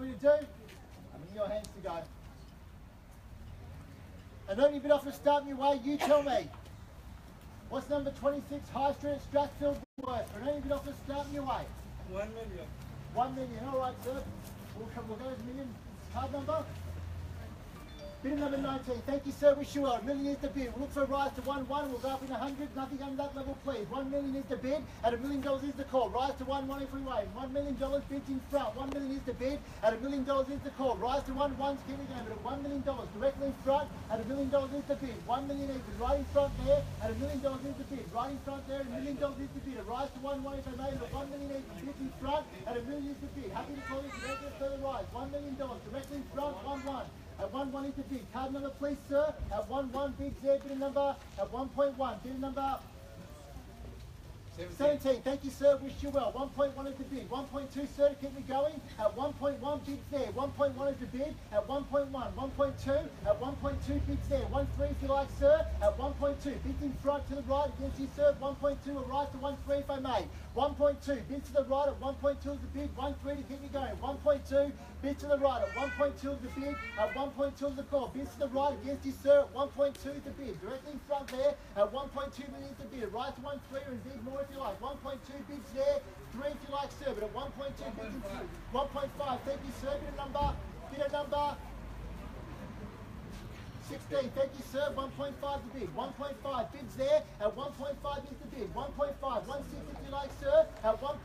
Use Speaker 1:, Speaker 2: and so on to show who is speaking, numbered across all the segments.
Speaker 1: want me to do? I'm in your hands to go. And only bit off the start your way, you tell me. What's number 26 High Street, Strathfield worth? And only bit off the start your way.
Speaker 2: 1 million.
Speaker 1: 1 million, all right, sir. We'll go with a million. Card number? Bid number 19. Thank you, sir. Wish you well. $1 million is the bid. We'll look for a rise to 1-1. We'll go up in 100. Nothing under that level, please. $1 million is the bid. At $1 million is the call. Rise to 1-1 if we wait. $1 million bids in front. $1 million is the bid. At $1 million is the call. Rise to 1-1. Keep it going. But at $1 million directly in front. At $1 million is the bid. $1 million even. Right in front there. At $1 million is the bid. Right in front there. At $1 million is the bid. A rise to 1-1 if I made it. At $1 million even. Bids in front. At $1 million is the bid. Happy to call it. Don't get further rise. $1 million directly in front. 1-1. At 1-1 is the bid. Card number, please, sir. At 1-1, bid there, bid number. At 1.1, bid number. 17. Thank you, sir. Wish you well. 1.1 is the bid. 1.2, sir, to keep me going. At 1.1, bids there. 1.1 is the bid. At 1.1. 1.2. At 1.2, bids there. 1.3 if you like, sir. At 1.2. Bids in front to the right against you, sir. 1.2. A rise to 1.3 if I may. 1.2. Bids to the right at 1.2 is the bid. 1.3 to keep me going. 1.2. Bids to the right at 1.2 is the bid. At 1.2 is the call. Bids to the right against you, sir. At 1.2 is the bid. Directly in front there. At 1.2 million is the bid. Rise to 1.3 and bid more if you like. 1.2 bids there. 3 if you like, sir. But at 1.2 bids in front. 1.5. Thank you, sir. Bid a number. Bid a number. 16, thank you, sir. 1.5 the bid. 1.5 bids there. At 1.5 is the bid. 1.5, 1.6 if you like, sir. At 1.5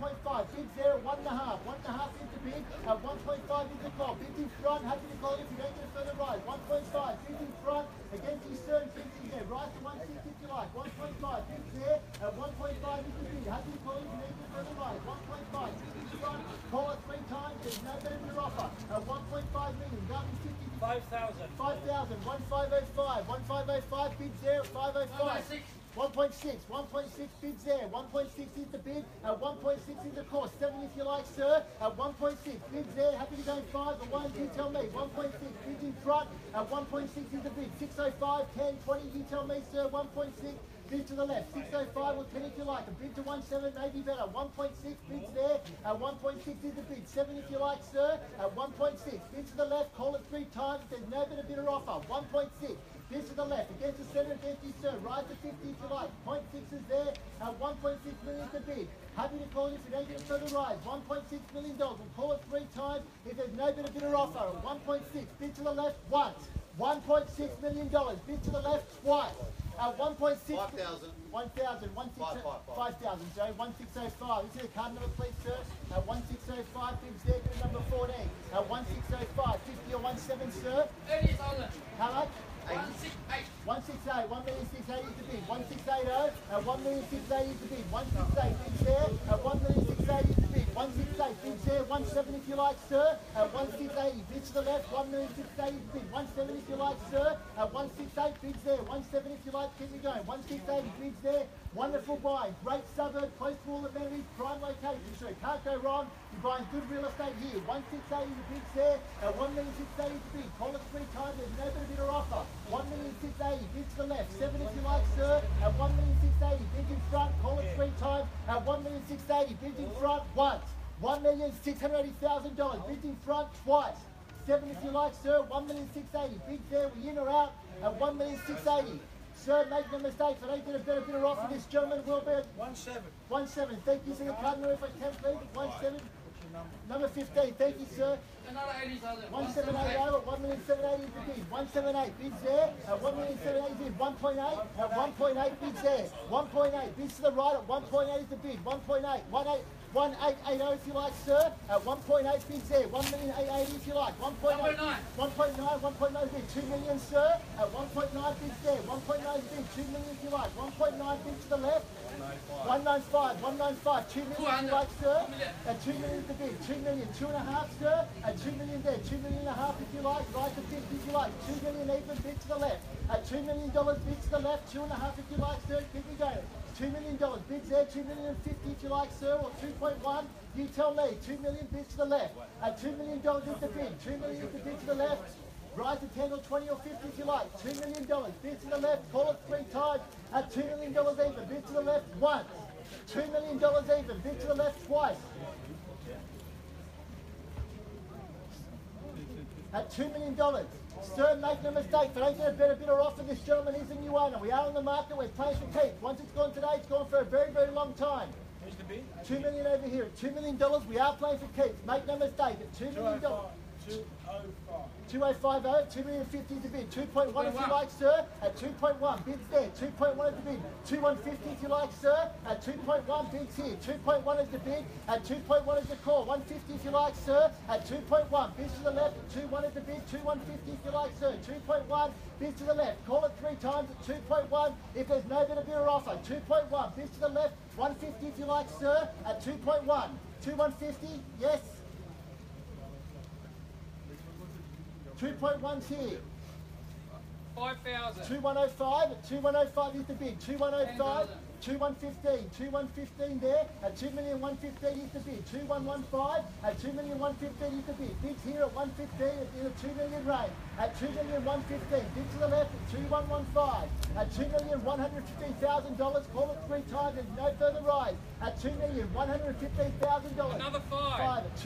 Speaker 1: bids there at 1.5. 1.5 is the bid. At 1.5 is the call. Bids in front. Happy to call it if you don't get a further rise. 1.5 bids in front against you, sir. And bids in there. Rise to 1.6 if you like. 1.5 bids there. At 1.5 is the bid. Happy to call it if you don't get a further rise. 1.5 bids in front. Call it 3 times. There's no better than your offer. At 1.5 million. That'll be 50.
Speaker 2: 5,000.
Speaker 1: 5,000. 1,505. 1,505 bids there at 505. 1.6. 1.6 bids there. 1.6 is the bid. At 1.6 is the cost. 7 if you like, sir. At 1.6 bids there. Happy to go 5. But 1, you tell me. 1.6 bids in front. At 1.6 is the bid. 605, 10, 20. You tell me, sir. 1.6. Bid to the left, 605 or 10 if you like. A bid to 1.7 maybe better. 1.6 bids there. At 1.6 is the bid. 7 if you like, sir. At 1.6. Bid to the left, call it 3 times. There's no better bidder offer. 1.6. Bid to the left, against the centre, against you, sir. Rise to 50 if you like. 0.6 is there. At 1.6 million is the bid. Happy to call you if you don't get further rise. $1.6 million. We'll call it 3 times if there's no better bidder offer. At 1.6. Bid to the left once. $1.6 million. Bid to the left twice. At 1.6.
Speaker 3: 5,000.
Speaker 1: 1,000. 5,000, Joe. 1,605. This is the card number, please, sir. At 1,605, bids there, bid number 14. At 1,605, 50 or 1.7, sir.
Speaker 2: 80,000.
Speaker 1: How much?
Speaker 2: 168.
Speaker 1: 168, 1,680 is the bid. 1,680 at 1,680 is the bid. 168 bids there at 1,680 is the bid. 168 bids there. 1.7 if you like, sir. At 1,680 bids to the left. 1,680 is the bid. 1.7 if you like, sir. At 168 bids there. 1.7 if you like. Keep me going. 1,680 bids there. Wonderful buy. Great suburb, close to all the amenities, prime location. So can't go wrong. You're buying good real estate here. 1,680 the bids there. At 1,680 is the bid. Call it 3 times. There's no better bidder offer. 1,680 bids to the left. 7 if you like, sir. At 1,680 bids in front. Call it 3 times. At 1,680 bids in front once. $1,680,000 bids in front twice. 7 if you like, sir. 1,680 bids there. We in or out at 1,680. Sir, make no mistakes. I don't get a better bidder offer. This gentleman will be at
Speaker 2: 1.7.
Speaker 1: 1.7. Thank you, sir. Card number if I can, please. 1.7. Number 15. Thank you, sir.
Speaker 2: Another 80,000.
Speaker 1: 1,780 at 1,780 is the bid. 178 bids there. At 1,780 bid. 1.8 at 1.8 bids there. 1.8 bids to the right at 1.8 is the bid. 1.8. 1.880 if you like, sir. At 1.8 bids there. 1,880 if you like. 1.9. 1.9 bid. 2 million, sir. At 1.9 bids there. 1.9 bid. 2 million if you like. 1.9 bids to the left. 195. 195. 2 million if you like, sir. At 2 million is the bid. 2 million. 2.5, sir. At 2 million there. 2 million and a half if you like. Right to 50 if you like. 2 million even bid to the left. At $2 million bid to the left. 2.5 if you like, sir. Keep me going. $2 million bids there. 2,050,000 if you like, sir. Or 2.1. You tell me. 2 million bids to the left. At $2 million is the bid. 2 million is the bid to the left. Rise to 10 or 20 or 50 if you like. $2 million. Bid to the left. Call it 3 times. At $2 million even. Bid to the left once. $2 million even. Bid to the left twice. at $2 million. Sir, make no mistake, if I don't get a better bidder offer, this gentleman is the new owner. We are on the market, we're playing for keeps. Once it's gone today, it's gone for a very, very long time.
Speaker 3: Who's the bid?
Speaker 1: $2 million over here at $2 million. We are playing for keeps. Make no mistake, at $2 million. 2050, $2 million is the bid. 2.1 if you like, sir, at 2.1. Bids there. 2.1 is the bid. 2.150 if you like, sir, at 2.1. Bids here. 2.1 is the bid. At 2.1 is the call. 150 if you like, sir, at 2.1. Bids to the left. At 2.1 is the bid. 2.150 if you like, sir. 2.1. Bids to the left. Call it 3 times at 2.1 if there's no better bidder offer. 2.1. Bids to the left. 150 if you like, sir, at 2.1. 2.150. Yes. 2.1's here.
Speaker 2: 5,000.
Speaker 1: 2105 at 2105 is the bid. 2105, 2115, 2115 there at 2,115,000 is the bid. 2115 at 2,115,000 is the bid. Bids here at 115 in the 2 million range. At 2,115,000. Bid to the left at 2115 at $2,115,000. Call it 3 times and no further rise. At $2,115,000.
Speaker 2: Another 5.
Speaker 1: 5 at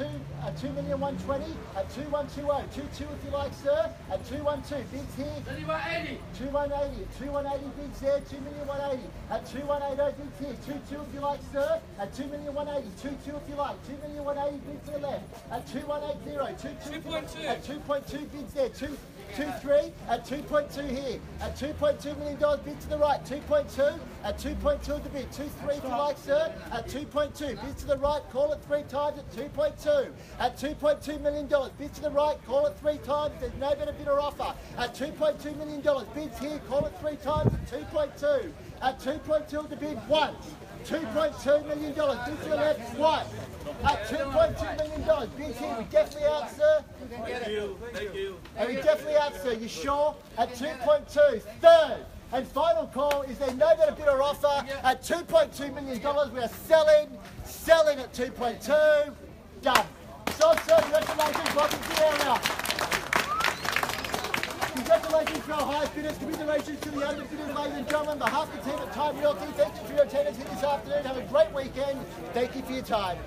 Speaker 1: 2,120,000 at 2120. 22 if you like, sir. At 212. Bids here.
Speaker 2: 2180.
Speaker 1: 2180. 2180 bids there. 2,180,000 at 2180 bids here. 22 if you like, sir. At 2,180,000. 22 if you like. 2,180,000 bids to the left. At 2180.
Speaker 2: 2.2.
Speaker 1: At 2.2 bids there. 2.3 at 2.2 here. At $2.2 million bid to the right. 2.2 at 2.2 the bid. 2.3 if you like, sir. At 2.2 bids to the right. Call it 3 times at 2.2. At $2.2 million bid to the right. Call it 3 times. There's no better bidder offer. At $2.2 million bids here. Call it 3 times at 2.2. At 2.2 the bid once. $2.2 million bid to the left once. At $2.2 million bids here. We definitely out, sir.
Speaker 3: Thank you.
Speaker 1: Are we definitely out, sir? You sure? At 2.2. Third and final call. Is there no better bidder offer at $2.2 million? We are selling at 2.2. Done. So, sir, congratulations. Welcome to the area. Congratulations to our highest bidders. Congratulations to the underbidders, ladies and gentlemen. On behalf of the team at Time Realty, thank you for your attendance here this afternoon. Have a great weekend. Thank you for your time.